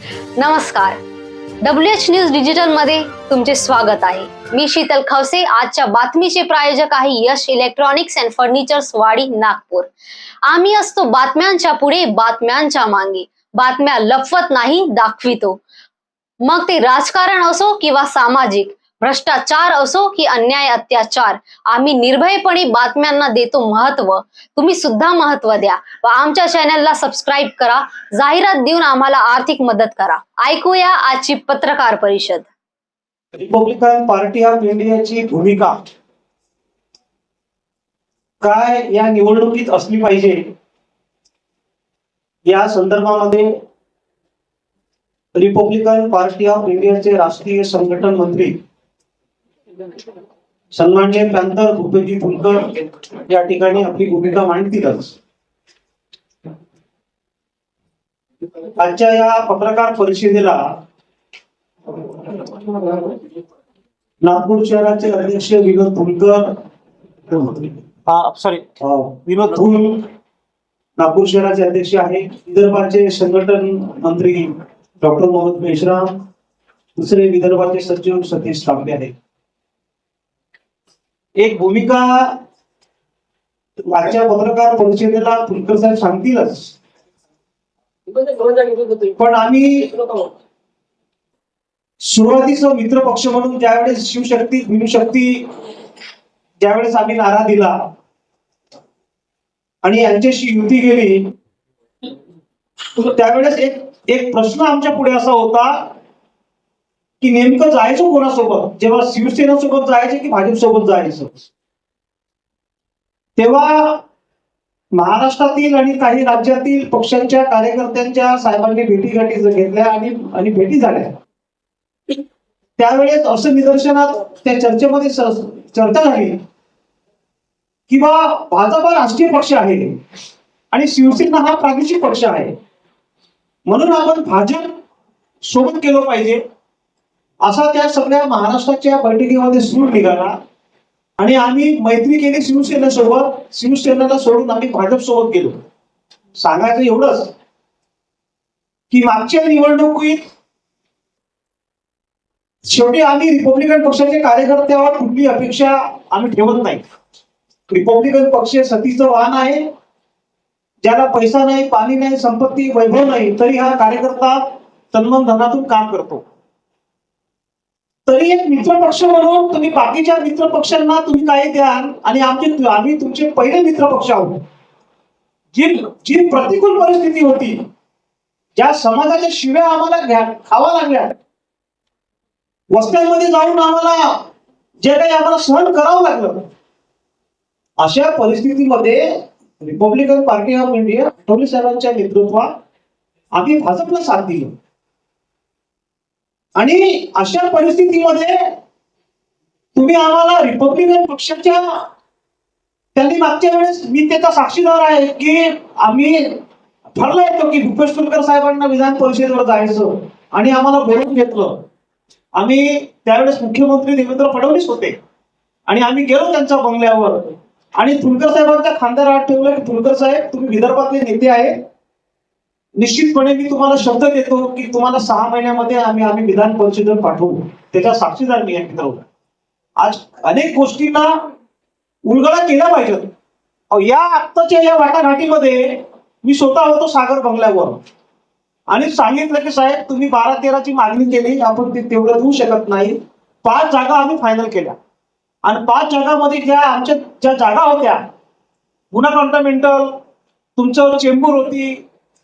नमस्कार. WH news digital मध्ये तुमचे स्वागत आहे. मी शीतल खवसे. आजच्या बातमीचे प्रायोजक आहे यश इलेक्ट्रॉनिक्स अँड फर्निचर्स, वाडी, नागपूर. आम्ही असतो बातम्यांच्या पुढे, बातम्यांच्या मागे. बातम्या लपवत नाही, दाखवितो. मग ते राजकारण असो किंवा सामाजिक, भ्रष्टाचार असो की अन्याय अत्याचार, आम्ही निर्भयपणे बातम्यांना देतो महत्व. तुम्ही सुद्धा महत्व द्या व आमच्या चॅनलला सबस्क्राईब करा. जाहिरात देऊन आम्हाला आर्थिक मदत करा. ऐकूया आजची पत्रकार परिषद. रिपब्लिकन पार्टी ऑफ इंडियाची भूमिका काय या निवडणुकीत असली पाहिजे या संदर्भामध्ये रिपब्लिकन पार्टी ऑफ इंडियाचे राष्ट्रीय संघटन मंत्री सन्माननीय प्रांतर भूपेजी फुलकर या ठिकाणी आपली भूमिका मांडतीलच. आजच्या या पत्रकार परिषदेला नागपूर शहराचे अध्यक्ष विनोद फुलकर, विनोद धूल नागपूर शहराचे अध्यक्ष आहे. विदर्भाचे संघटन मंत्री डॉक्टर मोहम्मद मेश्राम, दुसरे विदर्भाचे सचिव सतीश तांबे आहेत. एक भूमिका आजच्या पत्रकार परिषदेला फुलकर साहेब सांगतीलच, पण आम्ही सुरुवातीचा मित्र पक्ष म्हणून ज्यावेळेस शिवशक्ती भीमशक्ती ज्यावेळेस आम्ही नारा दिला आणि यांच्याशी युती केली, त्यावेळेस एक प्रश्न आमच्या पुढे असा होता की नेमकं जायचं कोणासोबत. जेव्हा शिवसेना सोबत जायचे की भाजप सोबत जायचं, तेव्हा महाराष्ट्रातील आणि काही राज्यातील पक्षांच्या कार्यकर्त्यांच्या साहेबांनी भेटीगाठी घेतल्या आणि भेटी झाल्या. त्यावेळेस असं निदर्शनात त्या चर्चेमध्ये चर्चा झाली की भाजप राष्ट्रीय पक्ष आहे आणि शिवसेना हा प्रादेशिक पक्ष आहे, म्हणून आपण भाजप सोबत केलं पाहिजे असा त्या सगळ्या महाराष्ट्राच्या बैठकीमध्ये सूर निघाला आणि आम्ही मैत्री केली शिवसेनेसोबत. शिवसेनेला सोडून आम्ही भाजप सोबत गेलो. सांगायचं एवढंच की मागच्या निवडणुकीत शेवटी आम्ही रिपब्लिकन पक्षाच्या कार्यकर्त्यावर कुठली अपेक्षा आम्ही ठेवत नाही. रिपब्लिकन पक्ष सतीचं वाहन आहे. ज्याला पैसा नाही, पाणी नाही, संपत्ती, वैभव नाही, तरी हा कार्यकर्ता तन्मन धनातून काम करतो. तरी एक मित्र पक्ष म्हणून तुम्ही बाकीच्या मित्र पक्षांना तुम्ही काय द्याल आणि आम्ही तुमचे पहिले मित्र पक्ष आहोत. जी प्रतिकूल परिस्थिती होती, ज्या समाजाच्या शिव्या आम्हाला खावा लागल्या, वस्त्यांमध्ये जाऊन आम्हाला जे काही आम्हाला सहन करावं लागलं, अशा परिस्थितीमध्ये Republican party of India Athawale साहेबांच्या नेतृत्वात आम्ही भाजपला साथ दिली. आणि अशा परिस्थितीमध्ये तुम्ही आम्हाला रिपब्लिकन पक्षाच्या, त्यांनी मागच्या वेळेस, मी त्याचा साक्षीदार आहे की आम्ही ठरलं होतं की भूपेश फुलकर साहेबांना विधान परिषदेवर जायचं आणि आम्हाला बोलवून घेतलं. आम्ही त्यावेळेस मुख्यमंत्री देवेंद्र फडणवीस होते आणि आम्ही गेलो त्यांच्या बंगल्यावर आणि फुलकर साहेबांच्या खांद्यावर हात ठेवलं की फुलकर साहेब, तुम्ही विदर्भातले नेते आहे, निश्चितपणे मी तुम्हाला शब्द देतो की तुम्हाला 6 महिन्यामध्ये आम्ही विधान परिषदेवर पाठवू. त्याच्या साक्षीदार मी आहे मित्र. आज अनेक गोष्टींना उलगडा केला पाहिजे. या आत्ताच्या या वाटाघाटीमध्ये मी स्वतः होतो सागर बंगल्यावर आणि सांगितलं की साहेब, तुम्ही 12-13ची मागणी केली, आपण ते तेवढं देऊ शकत नाही. 5 जागा आम्ही फायनल केल्या आणि 5 जागामध्ये आमच्या ज्या जागा होत्या, गुन्हा कॉन्टामेंटल, तुमचं चेंबूर होती,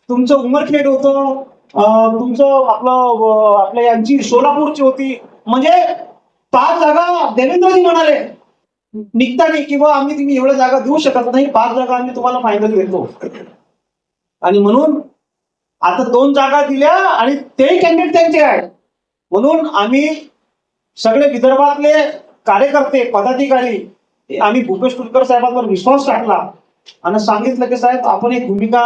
तुमचं उमरखेड होतं, तुमचं आपल्या यांची सोलापूरची होती. म्हणजे 5 जागा देवेंद्रजी म्हणाले निघताना की आम्ही तुम्ही एवढ्या जागा देऊ शकत नाही, 5 जागा आम्ही तुम्हाला फायनल देतो. आणि म्हणून आता 2 जागा दिल्या आणि तेही कॅन्डिडेट त्यांचे आहेत. म्हणून आम्ही सगळे विदर्भातले कार्यकर्ते, पदाधिकारी, आम्ही भूपेश फुलकर साहेबांवर विश्वास टाकला आणि सांगितलं की साहेब, आपण एक भूमिका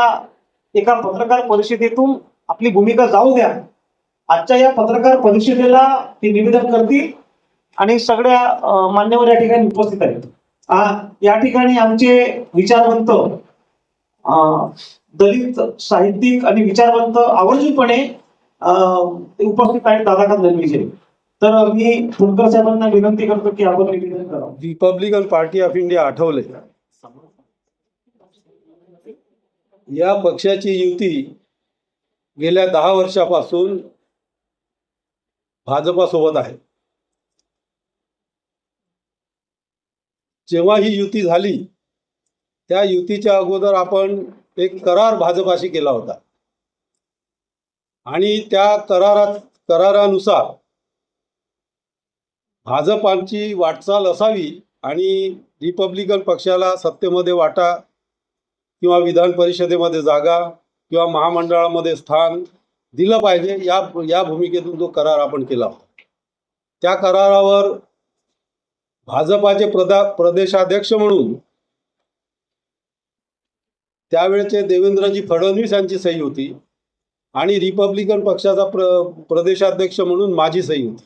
एका पत्रकार परिषदेतून आपली भूमिका जाऊ द्या. आजच्या या पत्रकार परिषदेला ते निवेदन करतील आणि सगळ्या मान्यवर या ठिकाणी उपस्थित आहेत. या ठिकाणी आमचे विचारवंत दलित साहित्यिक आणि विचारवंत आवर्जूनपणे ते उपस्थित आहेत दादाखात धनविषयी. तर मी फुंडकर साहेबांना विनंती करतो की आपण निवेदन करावं. Republican party of India Athawale या पक्षाची युती गेल्या 10 वर्षापासून भाजपासोबत आहे. जेव्हा ही युती झाली त्या युतीच्या अगोदर आपण एक करार भाजपाशी केला होता आणि त्या करारानुसार भाजपाची वाटचाल असावी आणि रिपब्लिकन पक्षाला सत्तेमध्ये वाटा किंवा विधान परिषदेमध्ये जागा किंवा महामंडळामध्ये स्थान दिलं पाहिजे या भूमिकेतून जो करार आपण केला होता. त्या करारावर भाजपाचे प्रदेशाध्यक्ष म्हणून त्यावेळेचे देवेंद्रजी फडणवीस यांची सही होती आणि रिपब्लिकन पक्षाचा प्रदेशाध्यक्ष म्हणून माझी सही होती.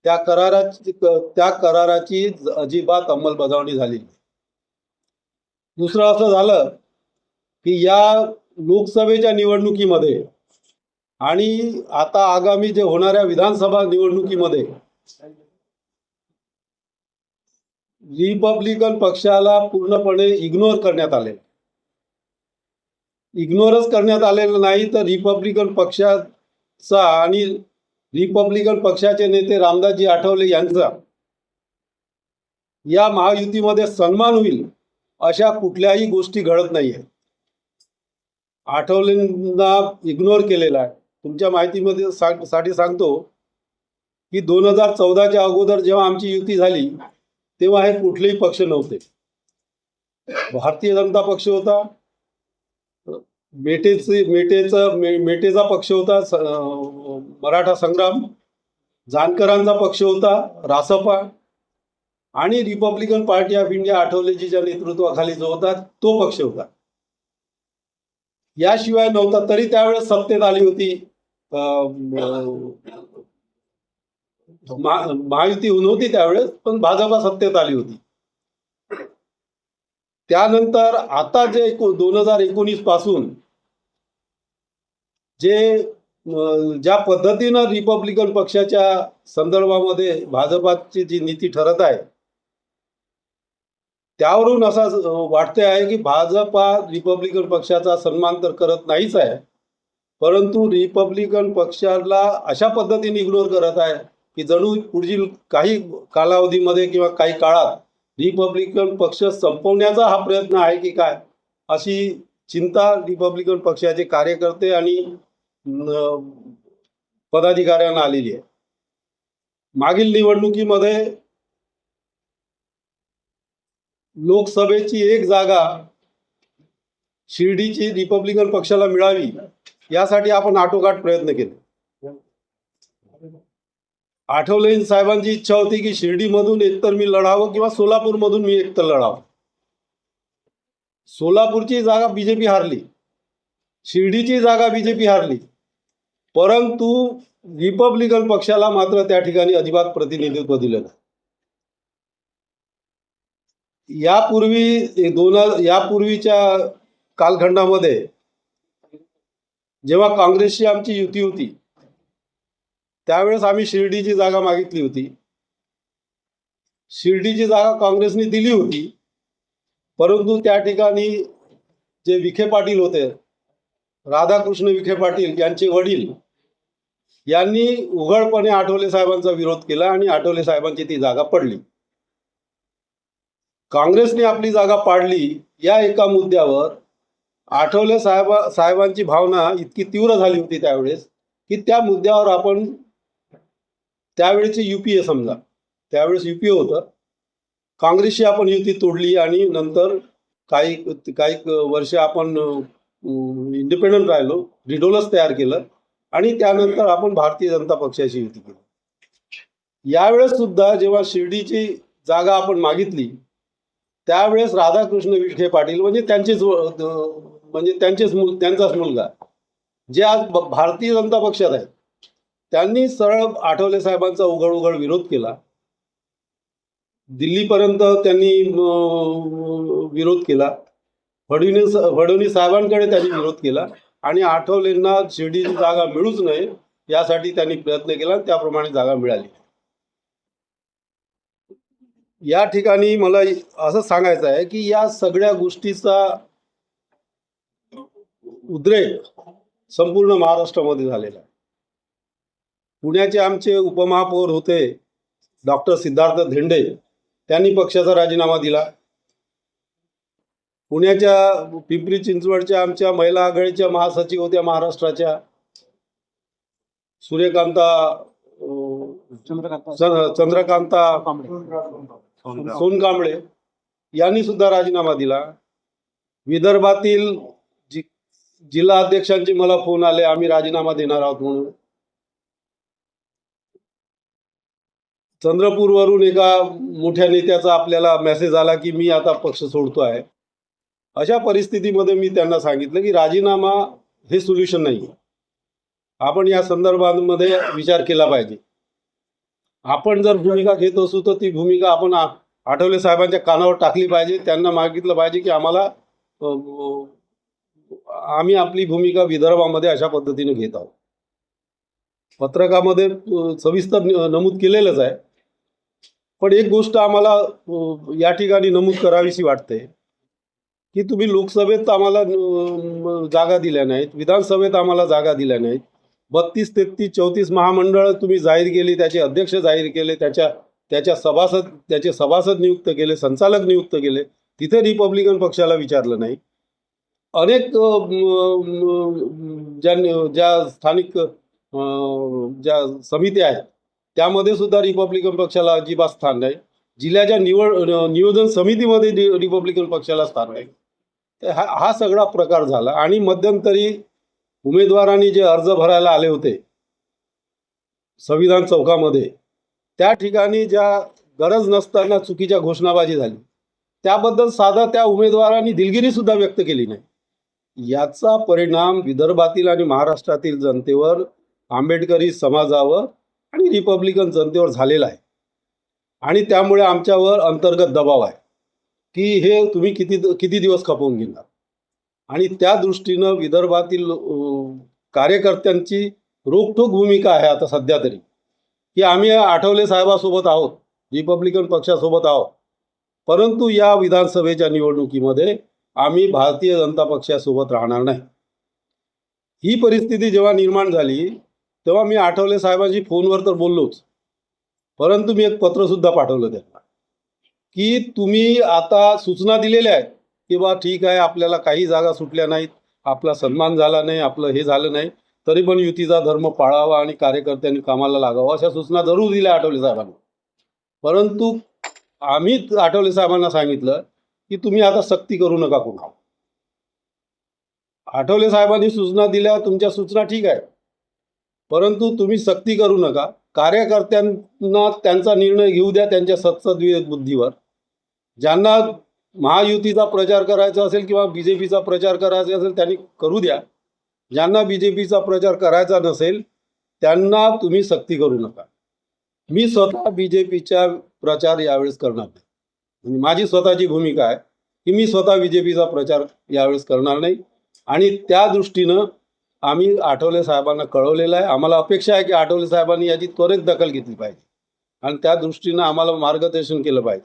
त्या कराराची अजिबात अंमलबजावणी झाली. दुसरं असं झालं की या लोकसभेच्या निवडणुकीमध्ये आणि आता आगामी जे होणाऱ्या विधानसभा निवडणुकीमध्ये रिपब्लिकन पक्षाला पूर्णपणे इग्नोर करण्यात आले. इग्नोरच करण्यात आलेलं नाही तर रिपब्लिकन पक्षाचा आणि रिपब्लिकन पक्षाचे नेते रामदासजी आठवले यांचा या महायुतीमध्ये सन्मान होईल अशा कुठल्याही गोष्टी घडत नाही आहेत. आठवलेंना इग्नोर केलेला आहे. तुमच्या माहितीमध्ये साठी सांगतो की 2014च्या अगोदर जेव्हा आमची युती झाली तेव्हा हे कुठलेही पक्ष नव्हते. भारतीय जनता पक्ष होता, मेटेचा पक्ष होता, मराठा संग्राम, जानकरांचा पक्ष होता रासपा आणि रिपब्लिकन पार्टी ऑफ इंडिया आठवलेजीच्या नेतृत्वाखाली जो होता तो पक्ष होता. याशिवाय नव्हता. तरी त्यावेळेस सत्तेत आली होती महायुती नव्हती त्यावेळेस, पण भाजपा सत्तेत आली होती. त्यानंतर आता जे 2019 पासून ज्या पद्धतीनं रिपब्लिकन पक्षाच्या संदर्भामध्ये भाजपाची जी नीती ठरत आहे त्यावरून असं वाटते आहे की भाजपा रिपब्लिकन पक्षाचा सन्मान तर करत नाहीच आहे, परंतु रिपब्लिकन पक्षाला अशा पद्धतीने इग्नोर करत आहे की जणू पुढील काही कालावधीमध्ये किंवा काही काळात रिपब्लिकन पक्ष संपवण्याचा हा प्रयत्न आहे की काय, अशी चिंता रिपब्लिकन पक्षाचे कार्यकर्ते आणि पदाधिकाऱ्यांना आलेली आहे. मागील निवडणुकीमध्ये लोकसभेची एक जागा शिर्डीची रिपब्लिकन पक्षाला मिळावी यासाठी आपण आटोकाट प्रयत्न केले. आठवले साहेबांची इच्छा होती की शिर्डीमधून एकतर मी लढावं किंवा सोलापूरमधून मी एकतर लढावं. सोलापूरची जागा बीजेपी हारली, शिर्डीची जागा बीजेपी हारली, परंतु रिपब्लिकन पक्षाला मात्र त्या ठिकाणी अजिबात प्रतिनिधित्व दिलं नाही. यापूर्वीच्या कालखंडामध्ये जेव्हा काँग्रेसची आमची युती होती त्यावेळेस आम्ही शिर्डीची जागा मागितली होती. शिर्डीची जागा काँग्रेसने दिली होती, परंतु त्या ठिकाणी जे विखे पाटील होते, राधाकृष्ण विखे पाटील यांचे वडील, यांनी उघडपणे आठवले साहेबांचा विरोध केला आणि आठवले साहेबांची ती जागा पडली. काँग्रेसने आपली जागा पाडली या एका मुद्द्यावर आठवले साहेबांची भावना इतकी तीव्र झाली होती त्यावेळेस की त्या मुद्द्यावर आपण त्यावेळेची युपीए, समजा त्यावेळेस युपीए होतं, काँग्रेसशी आपण युती तोडली आणि नंतर काही वर्ष आपण इंडिपेंडंट राहिलो, रिडोलस तयार केलं आणि त्यानंतर आपण भारतीय जनता पक्षाची युती केली. यावेळेस सुद्धा जेव्हा शिर्डीची जागा आपण मागितली त्यावेळेस राधाकृष्ण विखे पाटील म्हणजे त्यांचाच मुलगा जे आज भारतीय जनता पक्षात आहेत, त्यांनी सरळ आठवले साहेबांचा उघड विरोध केला. दिल्लीपर्यंत त्यांनी विरोध केला. फडणवीस साहेबांकडे त्यांनी विरोध केला आणि आठवलेंना शिर्डीची जागा मिळूच नये यासाठी त्यांनी प्रयत्न केला आणि त्याप्रमाणे जागा मिळाली. या ठिकाणी मला असं सांगायचं आहे की या सगळ्या गोष्टीचा उद्रेक संपूर्ण महाराष्ट्रामध्ये झालेला आहे. पुण्याचे आमचे उपमहापौर होते डॉक्टर सिद्धार्थ धेंडे, त्यांनी पक्षाचा राजीनामा दिला. पुण्याच्या पिंपरी चिंचवडच्या आमच्या महिला आघाडीच्या महासचिव होत्या महाराष्ट्राच्या सूर्यकांता चंद्रकांता सोनकांबळे यांनी सुद्धा राजीनामा दिला. विदर्भातील जिल्हा अध्यक्षांचे मला फोन आले, आम्ही राजीनामा देणार आहोत म्हणून. चंद्रपूरवरून एका मोठ्या नेत्याचा आपल्याला मेसेज आला की मी आता पक्ष सोडतो आहे. अशा परिस्थितीमध्ये मी त्यांना सांगितलं की राजीनामा हे सोल्युशन नाही. आपण या संदर्भामध्ये विचार केला पाहिजे. आपण जर भूमिका घेत असू तर ती भूमिका आपण आठवले साहेबांच्या कानावर टाकली पाहिजे. त्यांना मागितलं पाहिजे की आम्ही आपली भूमिका विदर्भामध्ये अशा पद्धतीने घेत आहोत. पत्रकामध्ये सविस्तर नमूद केलेलंच आहे. पण एक गोष्ट आम्हाला या ठिकाणी नमूद करावीशी वाटते की तुम्ही लोकसभेत आम्हाला जागा दिल्या नाहीत, विधानसभेत आम्हाला जागा दिल्या नाहीत. 32, 33, 34 महामंडळ तुम्ही जाहीर केली, त्याचे अध्यक्ष जाहीर केले, त्याचे सभासद नियुक्त केले, संचालक नियुक्त केले. तिथे रिपब्लिकन पक्षाला विचारलं नाही. अनेक ज्या स्थानिक ज्या समित्या आहेत त्यामध्ये सुद्धा रिपब्लिकन पक्षाला अजिबात स्थान नाही. जिल्ह्याच्या नियोजन समितीमध्ये रिपब्लिकन पक्षाला स्थान नाही. तर हा सगळा प्रकार झाला. आणि मध्यंतरी उमेदवारांनी जे अर्ज भरायला आले होते संविधान चौकामध्ये, त्या ठिकाणी ज्या गरज नसताना चुकीच्या घोषणाबाजी झाली, त्याबद्दल साधा त्या उमेदवारांनी दिलगिरी सुद्धा व्यक्त केली नाही. याचा परिणाम विदर्भातील आणि महाराष्ट्रातील जनतेवर, आंबेडकरी समाजावर आणि रिपब्लिकन जनतेवर झालेला आहे. आणि त्यामुळे आमच्यावर अंतर्गत दबाव आहे की हे तुम्ही किती दिवस खपवून घेणार. आणि त्या दृष्टीनं विदर्भातील कार्यकर्त्यांची रोखठोक भूमिका आहे आता सध्या तरी, की आम्ही आठवले साहेबासोबत आहोत, रिपब्लिकन पक्षासोबत आहोत, परंतु या विधानसभेच्या निवडणुकीमध्ये आम्ही भारतीय जनता पक्षासोबत राहणार नाही. ही परिस्थिती जेव्हा निर्माण झाली तेव्हा मी आठवले साहेबांशी फोनवर तर बोललोच, परंतु मी एक पत्रसुद्धा पाठवलं त्यांना की तुम्ही आता सूचना दिलेल्या आहेत की बा ठीक आहे, आपल्याला काही जागा सुटल्या नाहीत, आपला सन्मान झाला नाही, आपलं हे झालं नाही, तरी पण युतीचा धर्म पाळावा आणि कार्यकर्त्यांनी कामाला लागावं अशा सूचना जरूर दिल्या आठवले साहेबांना. परंतु आम्ही आठवले साहेबांना सांगितलं की तुम्ही आता सक्ती करू नका कोणा. आठवले साहेबांनी सूचना दिल्या, तुमच्या सूचना ठीक आहे, परंतु तुम्ही सक्ती करू नका. कार्यकर्त्यांना त्यांचा निर्णय घेऊ द्या त्यांच्या सत्सद्विवेक बुद्धीवर. ज्यांना महायुतीचा प्रचार करायचा असेल किंवा BJPचा प्रचार करायचा असेल त्यांनी करू द्या. ज्यांना BJPचा प्रचार करायचा नसेल त्यांना तुम्ही सक्ती करू नका. मी स्वतः BJPचा प्रचार यावेळेस करणार नाही. म्हणजे माझी स्वतःची भूमिका आहे की मी स्वतः BJPचा प्रचार यावेळेस करणार नाही. आणि त्या दृष्टीनं आम्ही आठवले साहेबांना कळवलेलं आहे. आम्हाला अपेक्षा आहे की आठवले साहेबांनी याची त्वरित दखल घेतली पाहिजे आणि त्या दृष्टीनं आम्हाला मार्गदर्शन केलं पाहिजे.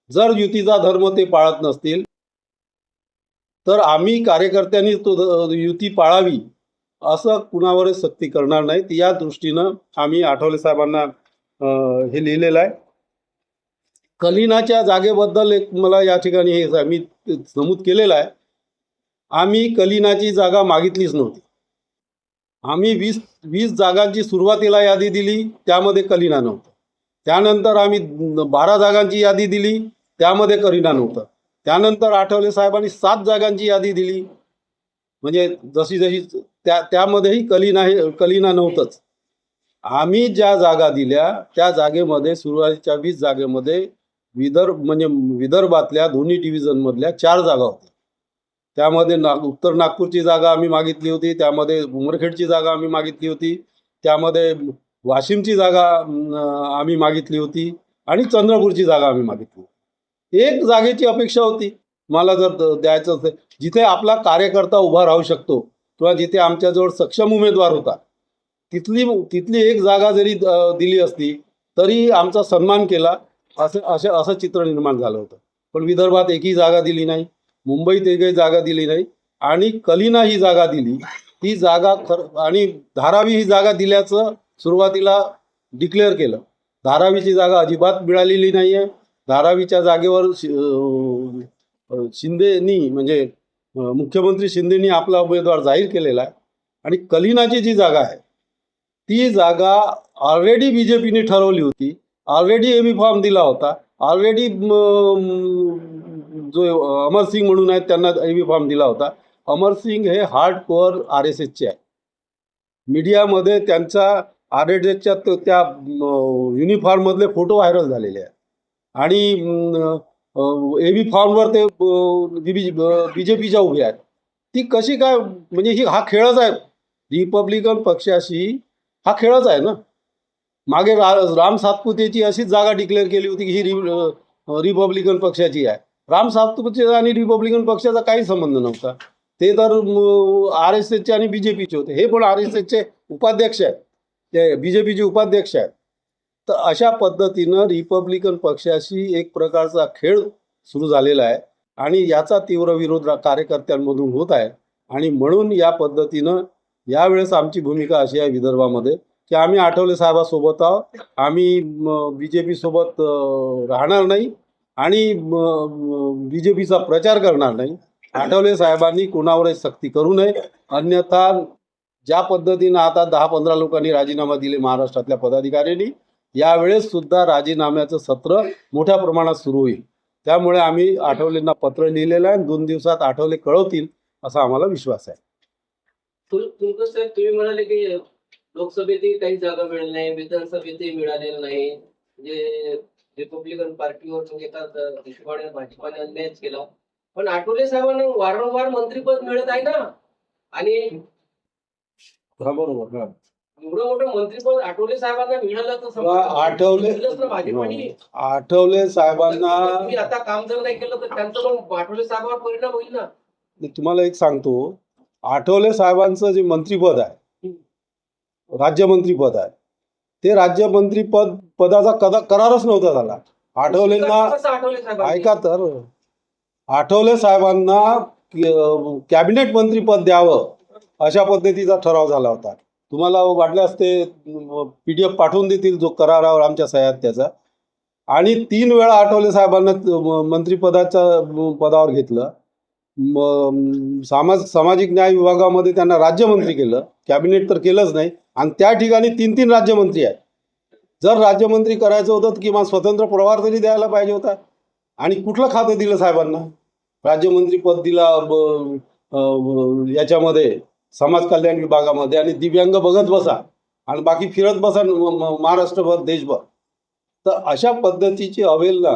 जर युतीचा धर्म ते पाळत नसतील तर आम्ही कार्यकर्त्यांनी तो युती पाळावी असं कुणावरच सक्ती करणार नाहीत. या दृष्टीनं आम्ही आठवले साहेबांना हे लिहिलेलं आहे. कलिनाच्या जागेबद्दल एक मला या ठिकाणी हे मी नमूद केलेलं आहे. आम्ही कलिनाची जागा मागितलीच नव्हती. आम्ही 20 जागांची सुरुवातीला यादी दिली, त्यामध्ये कलिना नव्हतं. त्यानंतर आम्ही 12 जागांची यादी दिली, त्यामध्ये कलिना नव्हतं. त्यानंतर आठवले साहेबांनी 7 जागांची यादी दिली, म्हणजे जशी त्यामध्येही कलिना नव्हतंच. आम्ही ज्या जागा दिल्या त्या जागेमध्ये सुरुवातीच्या 20 जागेमध्ये विदर्भातल्या दोन्ही डिव्हिजनमधल्या 4 जागा होत्या. त्यामध्ये उत्तर नागपूरची जागा आम्ही मागितली होती, त्यामध्ये उमरखेडची जागा आम्ही मागितली होती, त्यामध्ये वाशिमची जागा आम्ही मागितली होती आणि चंद्रपूरची जागा आम्ही मागितली. एक जागेची अपेक्षा होती मला जर द्यायचं असेल जिथे आपला कार्यकर्ता उभा राहू शकतो किंवा जिथे आमच्याजवळ सक्षम उमेदवार होता तिथली एक जागा जरी दिली असती तरी आमचा सन्मान केला असं चित्र निर्माण झालं होतं. पण विदर्भात एकही जागा दिली नाही, मुंबईत एकही जागा दिली नाही आणि कलिना ही जागा दिली. ती जागा आणि धारावी ही जागा दिल्याचं सुरुवातीला डिक्लेअर केलं. धारावीची जागा अजिबात मिळालेली नाही आहे. धारावीच्या जागेवर शिंदेनी म्हणजे मुख्यमंत्री शिंदेनी आपला उमेदवार जाहीर केलेला आहे. आणि कलिनाची जी जागा आहे ती जागा ऑलरेडी BJPने ठरवली होती, ऑलरेडी एबी फॉर्म दिला होता, ऑलरेडी जो अमरसिंग म्हणून आहेत त्यांना एबी फॉर्म दिला होता. अमरसिंग हे हार्डकोअर RSSचे आहे. मीडियामध्ये त्यांचा RSSच्या त्या युनिफॉर्ममधले फोटो व्हायरल झालेले आहेत आणि एबी फॉर्मवर ते BJPच्या उभे आहेत. ती कशी काय म्हणजे हा खेळच आहे. रिपब्लिकन पक्षाशी हा खेळच आहे ना. मागे राम सातपुतेची अशीच जागा डिक्लेअर केली होती की ही रिपब्लिकन पक्षाची आहे. राम सातपुते आणि रिपब्लिकन पक्षाचा काही संबंध नव्हता. ते तर RSSचे आणि BJPचे होते. हे पण RSSचे उपाध्यक्ष आहेत, ते BJPचे उपाध्यक्ष आहेत. तर अशा पद्धतीनं रिपब्लिकन पक्षाशी एक प्रकारचा खेळ सुरू झालेला आहे आणि याचा तीव्र विरोध कार्यकर्त्यांमधून होत आहे. आणि म्हणून या पद्धतीनं यावेळेस आमची भूमिका अशी आहे विदर्भामध्ये की आम्ही आठवले साहेबासोबत आहोत. आम्ही BJP सोबत राहणार नाही आणि BJPचा प्रचार करणार नाही. आठवले साहेबांनी कुणावरही सक्ती करू नये, अन्यथा ज्या पद्धतीनं आता 10-15 लोकांनी राजीनामा दिले महाराष्ट्रातल्या पदाधिकाऱ्यांनी, यावेळेस सुद्धा राजीनाम्याचं सत्र मोठ्या प्रमाणात सुरू होईल. त्यामुळे आम्ही आठवलेंना पत्र लिहिलेलं आहे. 2 दिवसात आठवले कळवतील असा आम्हाला विश्वास आहे. तुमचं साहेब तुम्ही म्हणाले की लोकसभेतही काही जागा मिळाल्या नाही, विधानसभेतही मिळालेलं नाही. म्हणजे रिपब्लिकन पार्टीवर तुम्ही एका हिशोबाने भाजपाने अन्यायच केला. पण आठवले साहेबांना वारंवार मंत्रीपद मिळत आहे ना. आणि बरोबर एवढं मोठं मंत्रीपद आठवले साहेबांना मिळालं तर आठवले साहेबांना तुम्ही आता काम जर नाही केलं तर त्यांचं मग आठवले साहेबांवर परिणाम होईल ना. तुम्हाला एक सांगतो, आठवले साहेबांचं जे मंत्रीपद आहे, राज्यमंत्रीपद आहे, ते पदाचा करारच नव्हता झाला. आठवलेंना ऐका तर, आठवले साहेबांना कॅबिनेट मंत्रीपद द्यावं अशा पद्धतीचा ठराव झाला होता. तुम्हाला वाटल्यास ते PDF पाठवून देतील जो करारावर आमच्या सह्या आहेत त्याचा. आणि 3 वेळा आठवले साहेबांना पदावर घेतलं. सामाजिक न्याय विभागामध्ये त्यांना राज्यमंत्री केलं, कॅबिनेट तर केलंच नाही. आणि त्या ठिकाणी 3 राज्यमंत्री आहेत. जर राज्यमंत्री करायचं होतं तर किंवा स्वतंत्र प्रभार तरी द्यायला पाहिजे होता. आणि कुठलं खातं दिलं साहेबांना? राज्यमंत्री पद दिला याच्यामध्ये समाज कल्याण विभागामध्ये, आणि दिव्यांग बघत बसा आणि बाकी फिरत बसा महाराष्ट्रभर देशभर. तर अशा पद्धतीची अवहेलना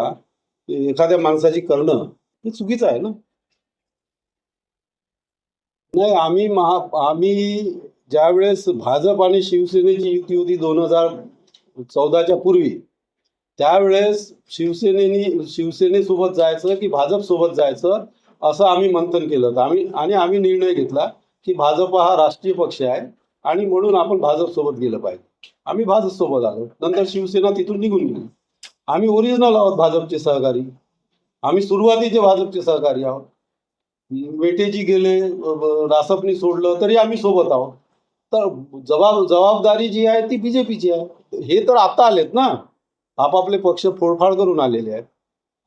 एखाद्या माणसाची करणं हे चुकीचं आहे ना. नाही, आम्ही ज्यावेळेस भाजप आणि शिवसेनेची युती होती 2014च्या पूर्वी, त्यावेळेस शिवसेनेसोबत जायचं की भाजपसोबत जायचं असं आम्ही मंथन केलं होतं. आम्ही निर्णय घेतला की भाजप हा राष्ट्रीय पक्ष आहे आणि म्हणून आपण भाजपसोबत गेलं पाहिजे. आम्ही भाजपसोबत आलो. नंतर शिवसेना तिथून निघून गेली. आम्ही ओरिजिनल आहोत भाजपचे सहकारी. आम्ही सुरुवातीचे भाजपचे सहकारी आहोत. वेटेजी गेले, रासपनी सोडलं तरी आम्ही सोबत आहोत. तर जबाबदारी जी आहे ती BJPची आहे. हे तर आता आलेत ना, आपापले पक्ष फोडफाड करून आलेले आहेत.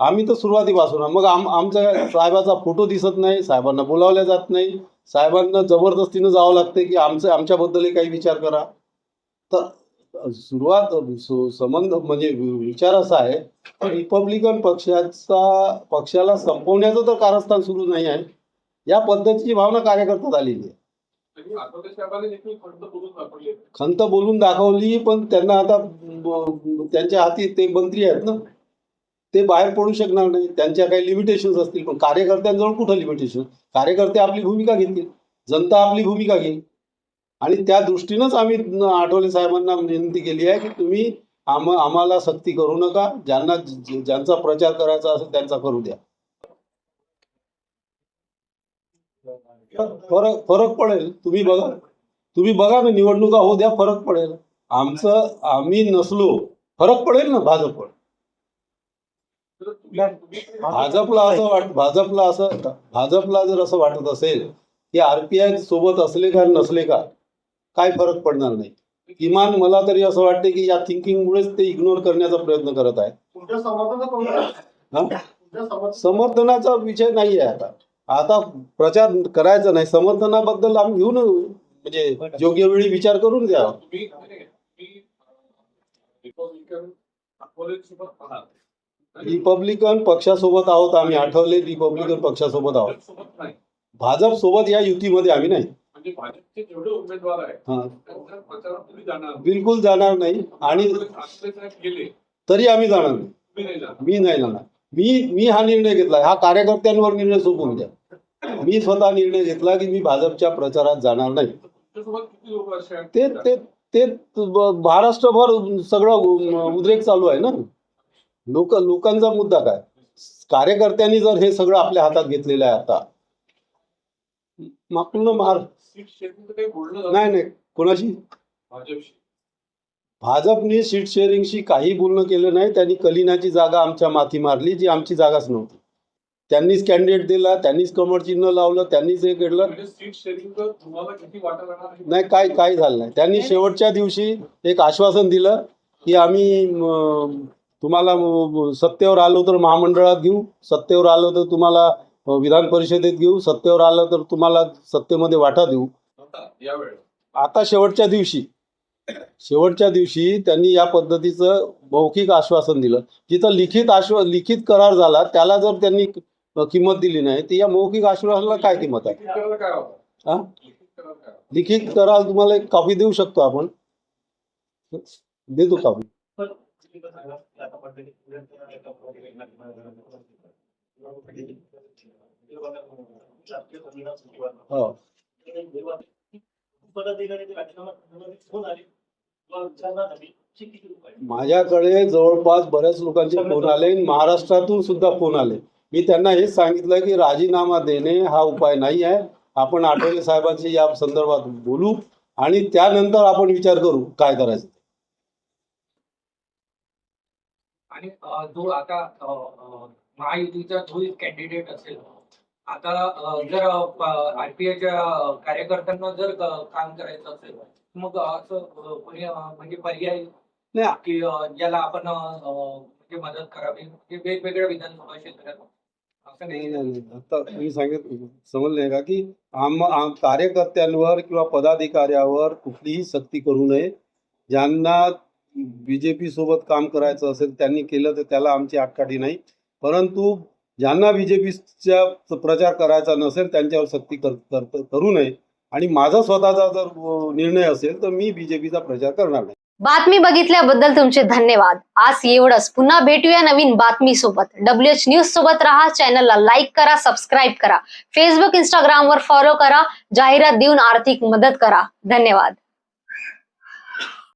आम्ही तर सुरुवातीपासून. मग आमच्या साहेबाचा फोटो दिसत नाही, साहेबांना बोलावल्या जात नाही, साहेबांना जबरदस्तीनं जावं लागते की आमच्याबद्दलही काही विचार करा. तर संबंध म्हणजे विचार असा आहे की रिपब्लिकन पक्षाला संपवण्याचं तर कारस्थान सुरू नाही आहे. या पद्धतीची भावना कार्यकर्त्यात आलेली आहे. खंत बोलून दाखवली, पण त्यांना आता त्यांच्या हाती ते मंत्री आहेत ना, ते बाहेर पडू शकणार नाही. त्यांच्या काही लिमिटेशन्स असतील, पण कार्यकर्त्यांजवळ कुठं लिमिटेशन? कार्यकर्ते आपली भूमिका घेतील, जनता आपली भूमिका घेईल. आणि त्या दृष्टीनंच आम्ही आठवले साहेबांना विनंती केली आहे की तुम्ही आम्हाला सक्ती करू नका. ज्यांचा प्रचार करायचा असेल त्यांचा करू द्या. फरक पडेल. तुम्ही बघा ना, निवडणुका होऊ द्या, फरक पडेल. आम्ही नसलो फरक पडेल ना भाजपवर. भाजपला जर असं वाटत असेल की RPI सोबत असले का नसले का काय फरक पडणार नाही. किमान मला तरी असं वाटते की या थिंकिंगमुळेच ते इग्नोर करण्याचा प्रयत्न करत आहेत. समर्थनाचा विषय नाही आहे. आता प्रचार करायचा नाही, समर्थनाबद्दल आम्ही घेऊन म्हणजे योग्य वेळी विचार करून द्या. रिपब्लिकन पक्षासोबत आहोत आम्ही, आठवले रिपब्लिकन पक्षासोबत आहोत. भाजप सोबत या युतीमध्ये आम्ही नाही. बिलकुल जाणार नाही आणि तरी आम्ही जाणार नाही. मी नाही जाणार. मी हा निर्णय घेतला, हा कार्यकर्त्यांवर निर्णय सोपवून द्या. मी स्वतः निर्णय घेतला की मी भाजपच्या प्रचारात जाणार नाही. ते महाराष्ट्रभर सगळं उद्रेक चालू आहे ना. लोकांचा मुद्दा काय, कार्यकर्त्यांनी जर हे सगळं आपल्या हातात घेतलेलं आहे आता पूर्ण नाही कोणाशी भाजपने सीट शेअरिंगशी काही बोलणं केलं नाही. त्यांनी कलिनाची जागा आमच्या माथी मारली, जी आमची जागाच नव्हती. त्यांनीच कॅन्डिडेट दिला, त्यांनीच कमळ चिन्ह लावलं, त्यांनीच हे केलं. नाही काय झालं नाही. त्यांनी शेवटच्या दिवशी एक आश्वासन दिलं की आम्ही तुम्हाला सत्तेवर आलो तर महामंडळात घेऊ, सत्तेवर आलो तर तुम्हाला विधान परिषदेत घेऊ, सत्तेवर आलं तर तुम्हाला सत्तेमध्ये वाटा देऊ. आता शेवटच्या दिवशी त्यांनी या पद्धतीचं मौखिक आश्वासन दिलं. जिथं लिखित करार झाला त्याला जर त्यांनी किंमत दिली नाही तर या मौखिक आश्वासनाला काय किंमत आहे. लिखित करार तुम्हाला एक कॉपी देऊ शकतो, आपण देतो कॉपी. हो, माझ्याकडे जवळपास बऱ्याच लोकांचे फोन आले, महाराष्ट्रातून सुद्धा फोन आले. मी त्यांना हेच सांगितलं की राजीनामा देणे हा उपाय नाही आहे. आपण आठवले साहेबांशी या संदर्भात बोलू आणि त्यानंतर आपण विचार करू काय करायचं. आणि जो आता महायुतीचा जो कॅन्डिडेट असेल, आता जर RPIच्या कार्यकर्त्यांना जर काम करायचं असेल मग असं कोणी म्हणजे पर्याय नाही की ज्याला आपण म्हणजे मदत करावी, म्हणजे वेगवेगळ्या विधानसभा क्षेत्रात असं नाही. आता तुम्ही समजले का की कार्यकर्त्यांवर किंवा पदाधिकाऱ्यावर कुठलीही सक्ती करू नये. ज्यांना BJP सोबत काम करायचं असेल त्यांनी केलं तर त्याला आमची आटकाठी नाही. परंतु ज्यांना BJPचा प्रचार करायचा नसेल त्यांच्यावर सक्ती करू नये. आणि माझा स्वतःचा जर निर्णय असेल तर मी BJPचा प्रचार करणार नाही. बातमी बघितल्याबद्दल तुमचे धन्यवाद. आज एवढंच. पुन्हा भेटूया नवीन बातमी सोबत. WH न्यूज सोबत राहा. चॅनलला लाईक करा, सबस्क्राईब करा. फेसबुक, इंस्टाग्रामवर फॉलो करा. जाहिरात देऊन आर्थिक मदत करा. धन्यवाद.